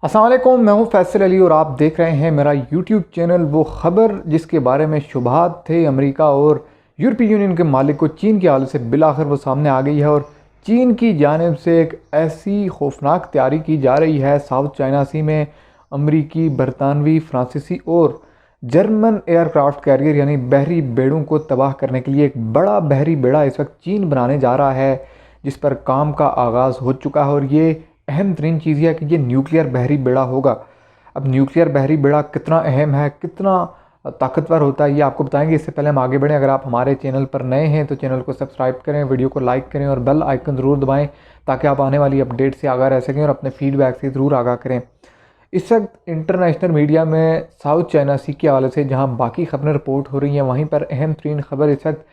अस्सलाम वालेकुम, मैं हूं फैसल अली और आप देख रहे हैं मेरा यूट्यूब चैनल। वो ख़बर जिसके बारे में शुबहात थे अमेरिका और यूरोपीय यूनियन के मालिक को चीन के हवाले से बिलाखिर वो सामने आ गई है और चीन की जानिब से एक ऐसी खौफनाक तैयारी की जा रही है साउथ चाइना सी में अमरीकी, बरतानवी, फ्रांसीसी और जर्मन एयरक्राफ्ट कैरियर यानी बहरी बेड़ों को तबाह करने के लिए एक बड़ा बहरी बेड़ा इस वक्त चीन बनाने जा रहा है, जिस पर काम का आगाज़ हो चुका है। और ये अहम तरीन चीज़ है कि ये न्यूक्लियर बहरी बेड़ा होगा। अब न्यूक्लियर बहरी बेड़ा कितना अहम है, कितना ताकतवर होता है, ये आपको बताएंगे। इससे पहले हम आगे बढ़ें, अगर आप हमारे चैनल पर नए हैं तो चैनल को सब्सक्राइब करें, वीडियो को लाइक करें और बेल आइकन ज़रूर दबाएं ताकि आप आने वाली अपडेट से आगाह रह सकें और अपने फीडबैक से ज़रूर आगाह करें। इस वक्त इंटरनेशनल मीडिया में साउथ चाइना सी के हवाले से जहाँ बाकी खबरें रिपोर्ट हो रही हैं, वहीं पर अहम तरीन खबर इस वक्त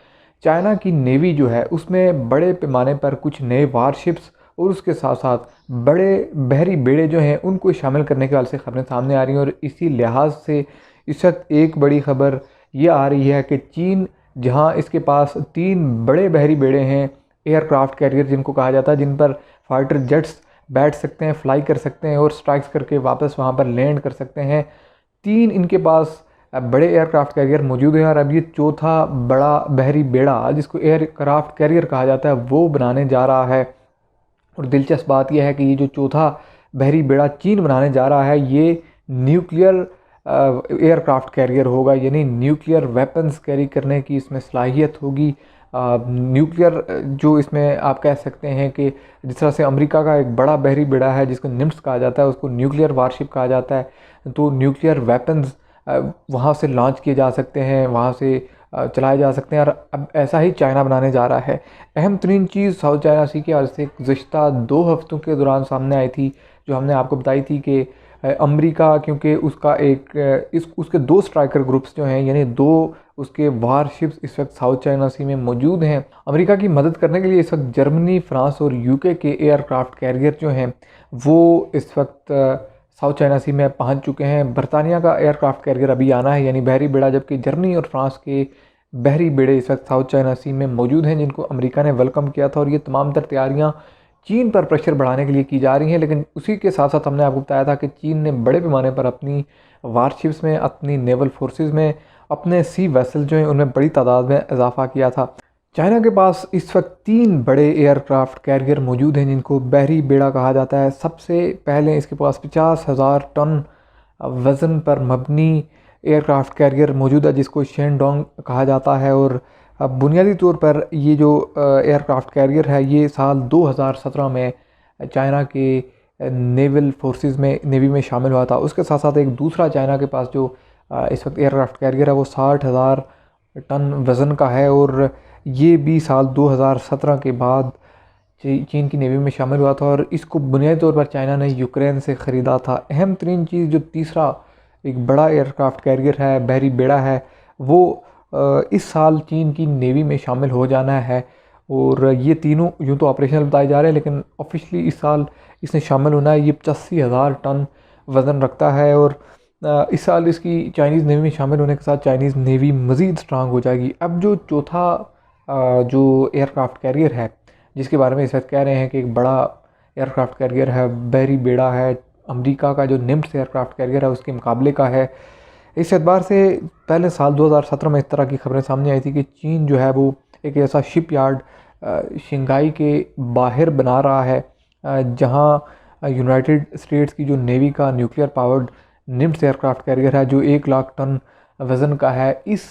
चाइना की नेवी जो है उसमें बड़े पैमाने पर कुछ नए वारशिप्स और उसके साथ साथ बड़े बहरी बेड़े जो हैं उनको शामिल करने के हवाले से खबरें सामने आ रही हैं। और इसी लिहाज से इस वक्त एक बड़ी खबर ये आ रही है कि चीन, जहां इसके पास 3 बड़े बहरी बेड़े हैं, एयरक्राफ्ट कैरियर जिनको कहा जाता है, जिन पर फाइटर जेट्स बैठ सकते हैं, फ्लाई कर सकते हैं और स्ट्राइक्स करके वापस वहां पर लैंड कर सकते हैं। 3 इनके पास बड़े एयरक्राफ्ट कैरियर मौजूद हैं और अब ये चौथा बड़ा बहरी बेड़ा जिसको एयरक्राफ्ट कैरियर कहा जाता है वो बनाने जा रहा है। और दिलचस्प बात यह है कि ये जो चौथा बहरी बेड़ा चीन बनाने जा रहा है ये न्यूक्लियर एयरक्राफ्ट कैरियर होगा, यानी न्यूक्लियर वेपन्स कैरी करने की इसमें सलाहियत होगी। न्यूक्लियर जो इसमें आप कह सकते हैं कि जिस तरह से अमेरिका का एक बड़ा बहरी बेड़ा है जिसको निम्स कहा जाता है, उसको न्यूक्लियर वारशिप कहा जाता है, तो न्यूक्लियर वेपन्स वहाँ से लॉन्च किए जा सकते हैं, वहाँ से चलाए जा सकते हैं। और अब ऐसा ही चाइना बनाने जा रहा है। अहम तरीन चीज़ साउथ चाइना सी के हवाले से गुज़िश्ता 2 हफ्तों के दौरान सामने आई थी, जो हमने आपको बताई थी कि अमेरिका, क्योंकि उसका उसके 2 स्ट्राइकर ग्रुप्स जो हैं, यानी 2 उसके वारशिप्स इस वक्त साउथ चाइना सी में मौजूद हैं। अमेरिका की मदद करने के लिए इस वक्त जर्मनी, फ्रांस और यूके के एयरक्राफ्ट कैरियर जो हैं वो इस वक्त साउथ चाइना सी में पहुंच चुके हैं। बरतानिया का एयरक्राफ्ट कैरियर अभी आना है, यानी बहरी बेड़ा, जबकि जर्मनी और फ्रांस के बहरी बेड़े इस वक्त साउथ चाइना सी में मौजूद हैं, जिनको अमेरिका ने वेलकम किया था। और ये तमाम तर तैयारियाँ चीन पर प्रेशर बढ़ाने के लिए की जा रही हैं। लेकिन उसी के साथ साथ हमने आपको बताया था कि चीन ने बड़े पैमाने पर अपनी वारशिप्स में, अपनी नेवल फोर्सेस में, अपने सी वेसल जो हैं उनमें बड़ी तादाद में इजाफा किया था। चाइना के पास इस वक्त 3 बड़े एयरक्राफ्ट कैरियर मौजूद हैं जिनको बहरी बेड़ा कहा जाता है। सबसे पहले इसके पास 50,000 टन वज़न पर मबनी एयरक्राफ्ट कैरियर मौजूद है जिसको शेनडोंग कहा जाता है। और बुनियादी तौर पर ये जो एयरक्राफ्ट कैरियर है ये साल 2017 में चाइना के नेवल फोर्सेस में, नेवी में शामिल हुआ था। उसके साथ साथ एक दूसरा चाइना के पास जो इस वक्त एयरक्राफ्ट कैरियर है वो 60,000 टन वज़न का है और ये भी साल 2017 के बाद चीन की नेवी में शामिल हुआ था। और इसको बुनियादी तौर पर चाइना ने यूक्रेन से ख़रीदा था। अहम तरीन चीज़ जो तीसरा एक बड़ा एयरक्राफ्ट कैरियर है, बहरी बेड़ा है, वो इस साल चीन की नेवी में शामिल हो जाना है। और ये तीनों यूँ तो ऑपरेशनल बताए जा रहे हैं, लेकिन ऑफिशली इस साल इसने शामिल होना है। ये 85,000 टन वज़न रखता है और इस साल इसकी चाइनीज़ नेवी में शामिल होने के साथ चाइनीज़ नेवी मज़ीद स्ट्रांग हो जाएगी। अब जो चौथा जो एयरक्राफ्ट कैरियर है जिसके बारे में इस वक्त कह रहे हैं कि एक बड़ा एयरक्राफ्ट कैरियर है, बहरी बेड़ा है, अमेरिका का जो निम्स एयरक्राफ्ट कैरियर है उसके मुकाबले का है। इस एतबार से पहले साल 2017 में इस तरह की खबरें सामने आई थी कि चीन जो है वो एक ऐसा शिप यार्ड शंघाई के बाहर बना रहा है जहां यूनाइटेड स्टेट्स की जो नेवी का nuclear powered NIMS aircraft carrier है जो 1 लाख टन वज़न का है, इस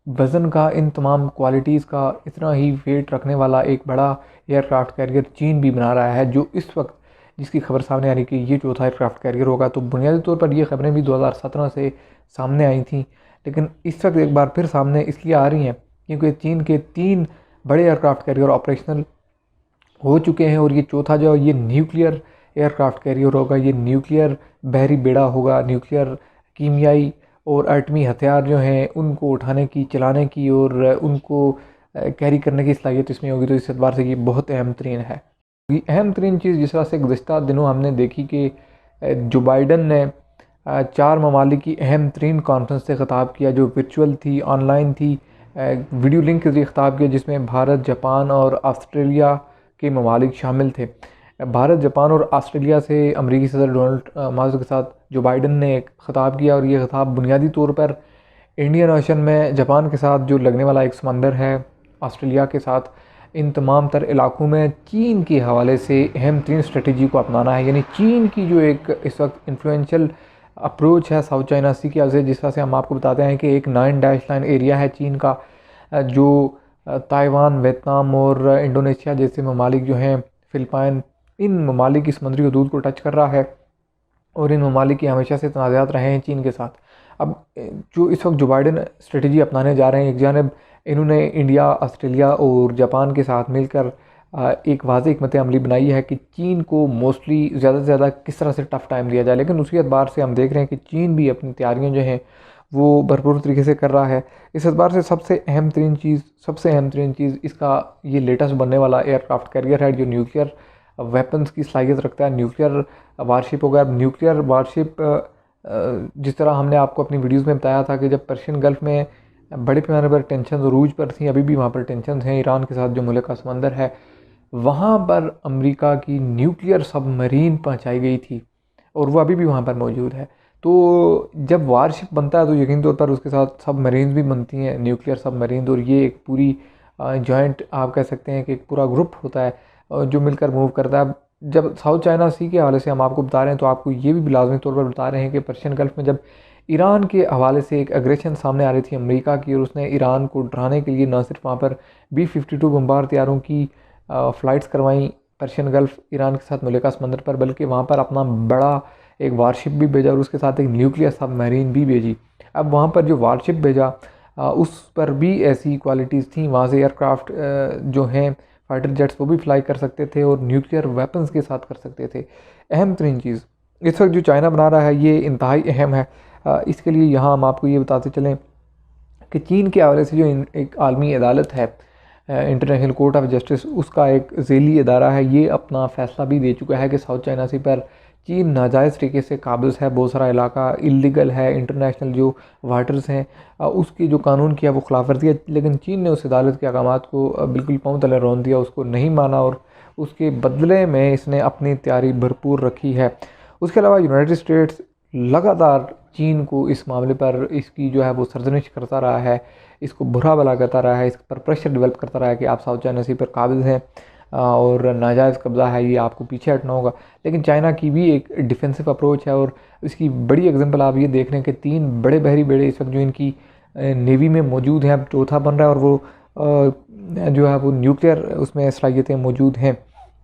वज़न का, इन तमाम क्वालिटीज़ का, इतना ही वेट रखने वाला एक बड़ा एयरक्राफ्ट कैरियर चीन भी बना रहा है, जो इस वक्त जिसकी खबर सामने आ रही कि ये चौथा एयरक्राफ्ट कैरियर होगा। तो बुनियादी तौर पर ये खबरें भी 2017 से सामने आई थी, लेकिन इस वक्त एक बार फिर सामने इसलिए आ रही हैं क्योंकि चीन के 3 बड़े एयरक्राफ्ट कैरियर ऑपरेशनल हो चुके हैं और ये चौथा जो ये न्यूक्लियर एयरक्राफ्ट कैरियर होगा, ये न्यूक्लियर बहरी बेड़ा होगा। न्यूक्लियर कीमियाई और एटमी हथियार जो हैं उनको उठाने की, चलाने की और उनको कैरी करने की सलाहियत इसमें होगी। तो इस एतबार से ये बहुत अहम तरीन है। ये अहम तरीन चीज़ जिस तरह से गुज़िश्ता दिनों हमने देखी कि जो बाइडन ने 4 ममालिक की अहम तरीन कॉन्फ्रेंस से ख़िताब किया जो वर्चुअल थी, ऑनलाइन थी, वीडियो लिंक के ज़रिए ख़िताब किया जिसमें भारत, जापान और ऑस्ट्रेलिया के ममालिक शामिल थे। भारत, जापान और ऑस्ट्रेलिया से अमेरिकी सदर डोनाल्ड मार्क्स के साथ जो बाइडन ने एक ख़िताब किया, और ये ख़िताब बुनियादी तौर पर इंडियन ओशन में जापान के साथ जो लगने वाला एक समंदर है, ऑस्ट्रेलिया के साथ, इन तमाम तर इलाकों में चीन के हवाले से अहम तरीन स्ट्रेटजी को अपनाना है। यानी चीन की जो एक इस वक्त इन्फ्लुएंशियल अप्रोच है साउथ चाइना सी के वजह से, जिस तरह से हम आपको बताते हैं कि एक 9 डैश लाइन एरिया है चीन का, जो ताइवान, वियतनाम और इंडोनेशिया जैसे ममालिक जो हैं, फ़िलिपाइन, इन ममालिक की समुद्री हदूद को टच कर रहा है, और इन ममालिक की हमेशा से तनाज़ात रहे हैं चीन के साथ। अब जो इस वक्त जो बाइडन स्ट्रेटजी अपनाने जा रहे हैं, एक जानब इन्होंने इंडिया, ऑस्ट्रेलिया और जापान के साथ मिलकर एक वाज़ेह हिकमत अमली बनाई है कि चीन को मोस्टली ज़्यादा से ज़्यादा किस तरह से टफ़ टाइम दिया जाए, लेकिन उसी एतबार से हम देख रहे हैं कि चीन भी अपनी तैयारियाँ जो हैं वो भरपूर तरीके से कर रहा है। इस एतबार से सबसे अहम तरीन चीज़ इसका ये लेटेस्ट बनने वाला एयरक्राफ्ट कैरियर है, जो न्यूक्लियर वेपन्स की सलाहियत रखता है। न्यूक्लियर वारशिप होगा। न्यूक्लियर वारशिप जिस तरह हमने आपको अपनी वीडियोज़ में बताया था कि जब पर्शियन गल्फ़ में बड़े पैमाने पर टेंशन अरूज पर थी, अभी भी वहाँ पर टेंशन हैं ईरान के साथ जो मुल्क का समंदर है, वहाँ पर अमेरिका की न्यूक्लियर सबमरीन पहुँचाई गई थी और वो अभी भी वहाँ पर मौजूद है। तो जब वारशिप बनता है तो यकीन तौर पर उसके साथ सबमरीन भी बनती हैं, न्यूक्लियर सबमरीन, और ये एक पूरी जॉइंट आप कह सकते हैं कि एक पूरा ग्रुप होता है जो मिलकर मूव करता है। जब साउथ चाइना सी के हवाले से हम आपको बता रहे हैं, तो आपको ये भी लाजमी तौर पर बता रहे हैं कि पर्शियन गल्फ़ में जब ईरान के हवाले से एक एग्रेशन सामने आ रही थी अमेरिका की, और उसने ईरान को डराने के लिए न सिर्फ वहाँ पर B-52 बम्बार तैयारों की फ़्लाइट्स करवाई पर्शियन गल्फ़ ईरान के साथ मलिका समंदर पर, बल्कि वहाँ पर अपना बड़ा एक वारशिप भी भेजा और उसके साथ एक न्यूक्लियर सबमरीन भी भेजी। अब वहाँ पर जो वारशिप भेजा उस पर भी ऐसी क्वालिटीज़ थी, वहाँ से एयरक्राफ्ट जो हैं फाइटर जेट्स वो भी फ्लाई कर सकते थे और न्यूक्लियर वेपन्स के साथ कर सकते थे। अहम तरीन चीज़ इस वक्त जो चाइना बना रहा है ये इंतहाई अहम है। इसके लिए यहाँ हम आपको ये बताते चलें कि चीन के हवाले से जो एक आलमी अदालत है, इंटरनेशनल कोर्ट ऑफ जस्टिस, उसका एक ज़ेली अदारा है, ये अपना फ़ैसला भी दे चुका है कि साउथ चाइना सी पर चीन नाजायज़ तरीके से काबिज़ है। बहुत सारा इलाका इल्लीगल है, इंटरनेशनल जो वाटर्स हैं उसकी जो कानून किया वो खिलाफवर्जी है, लेकिन चीन ने उस अदालत के अहकामात को बिल्कुल पाँव तले रौंद दिया, उसको नहीं माना और उसके बदले में इसने अपनी तैयारी भरपूर रखी है। उसके अलावा यूनाइटेड स्टेट्स लगातार चीन को इस मामले पर इसकी जो है वो सरजनिश करता रहा है, इसको बुरा भला करता रहा है, इस पर प्रेशर डेवलप करता रहा है कि आप साउथ चाइना सी पर काबिज़ हैं और नाजायज़ कब्ज़ा है, ये आपको पीछे हटना होगा। लेकिन चाइना की भी एक डिफेंसिव अप्रोच है, और इसकी बड़ी एग्जांपल आप ये देख रहे हैं कि 3 बड़े बहरी बेड़े इस वक्त जो इनकी नेवी में मौजूद हैं, अब चौथा बन रहा है, और वो जो है वो न्यूक्लियर उसमें सलाहियतें मौजूद हैं।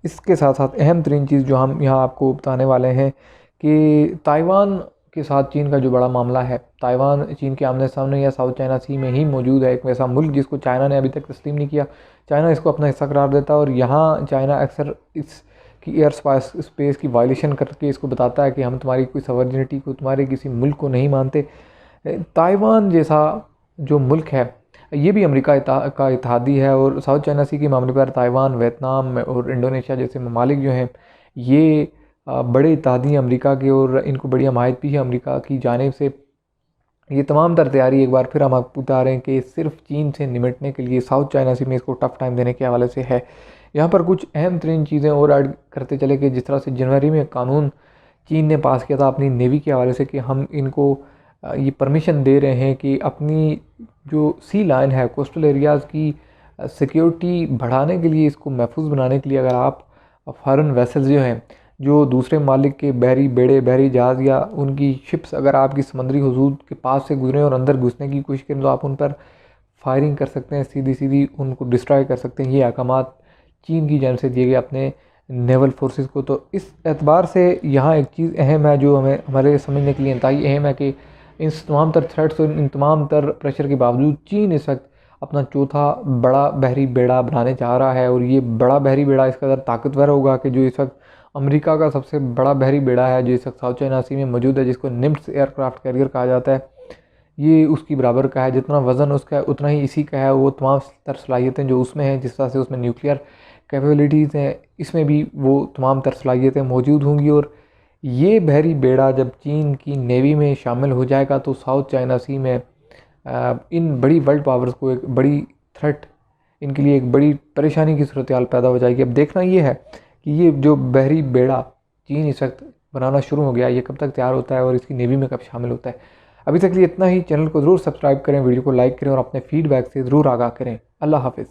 इसके साथ साथ अहम तरीन चीज़ जो हम यहाँ आपको बताने वाले हैं कि ताइवान के साथ चीन का जो बड़ा मामला है, ताइवान चीन के आमने सामने या साउथ चाइना सी में ही मौजूद है, एक वैसा मुल्क जिसको चाइना ने अभी तक तस्लीम नहीं किया। चाइना इसको अपना हिस्सा करार देता है, और यहाँ चाइना अक्सर इसकी एयर स्पेस की वायलेशन करके इसको बताता है कि हम तुम्हारी कोई सवर्जिनिटी को, तुम्हारे किसी मुल्क को नहीं मानते। ताइवान जैसा जो मुल्क है ये भी अमेरिका का इत्तेहादी है, और साउथ चाइना सी के मामले पर ताइवान, वियतनाम और इंडोनेशिया जैसे ममालिक जो हैं ये बड़े इत्तेहादी हैं अमेरिका के, और इनको बड़ी हमायत भी है अमेरिका की जानिब से। ये तमाम तर तैयारी एक बार फिर हम आपको बता रहे हैं कि सिर्फ चीन से निमटने के लिए साउथ चाइना सी में इसको टफ़ टाइम देने के हवाले से है। यहाँ पर कुछ अहम तरीन चीज़ें और ऐड करते चले कि जिस तरह से जनवरी में कानून चीन ने पास किया था अपनी नेवी के हवाले से कि हम इनको ये परमिशन दे रहे हैं कि अपनी जो सी लाइन है, कोस्टल एरियाज़ की सिक्योरिटी बढ़ाने के लिए, इसको महफूज बनाने के लिए, अगर आप फॉरेन वेसल्स जो हैं, जो दूसरे मालिक के बहरी बेड़े, बहरी जहाज़ या उनकी शिप्स अगर आपकी समंदरी हदूद के पास से गुजरें और अंदर घुसने की कोशिश करें, तो आप उन पर फायरिंग कर सकते हैं, सीधी सीधी उनको डिस्ट्रॉय कर सकते हैं। ये अहकामात चीन की जानब से दिए गए अपने नेवल फोर्सेस को। तो इस एतबार से यहाँ एक चीज़ अहम है जो हमें हमारे समझने के लिए इंतहाई अहम है कि इन तमाम तर थ्रेट्स और इन तमाम तर प्रेशर के बावजूद चीन इस वक्त अपना चौथा बड़ा बहरी बेड़ा बनाने जा रहा है, और ये बड़ा बहरी बेड़ा इस कदर ताकतवर होगा कि जो इस वक्त अमेरिका का सबसे बड़ा बहरी बेड़ा है जो इस वक्त साउथ चाइना सी में मौजूद है, जिसको निम्स एयरक्राफ्ट कैरियर कहा जाता है, ये उसकी बराबर का है। जितना वज़न उसका है उतना ही इसी का है। वो तमाम तर सलाहियतें जो उसमें हैं, जिस तरह से उसमें न्यूक्लियर कैपेबिलिटीज़ हैं, इसमें भी वो तमाम तर सलाहियतें मौजूद होंगी। और ये बहरी बेड़ा जब चीन की नेवी में शामिल हो जाएगा तो साउथ चाइना सी में इन बड़ी वर्ल्ड पावर्स को एक बड़ी थ्रेट, इनके लिए एक बड़ी परेशानी की सूरत हाल पैदा हो जाएगी। अब देखना ये है कि ये जो बहरी बेड़ा चीन इस वक्त बनाना शुरू हो गया, ये कब तक तैयार होता है और इसकी नेवी में कब शामिल होता है। अभी तक लिए इतना ही। चैनल को ज़रूर सब्सक्राइब करें, वीडियो को लाइक करें और अपने फीडबैक से ज़रूर आगाह करें। अल्लाह हाफ़िज़।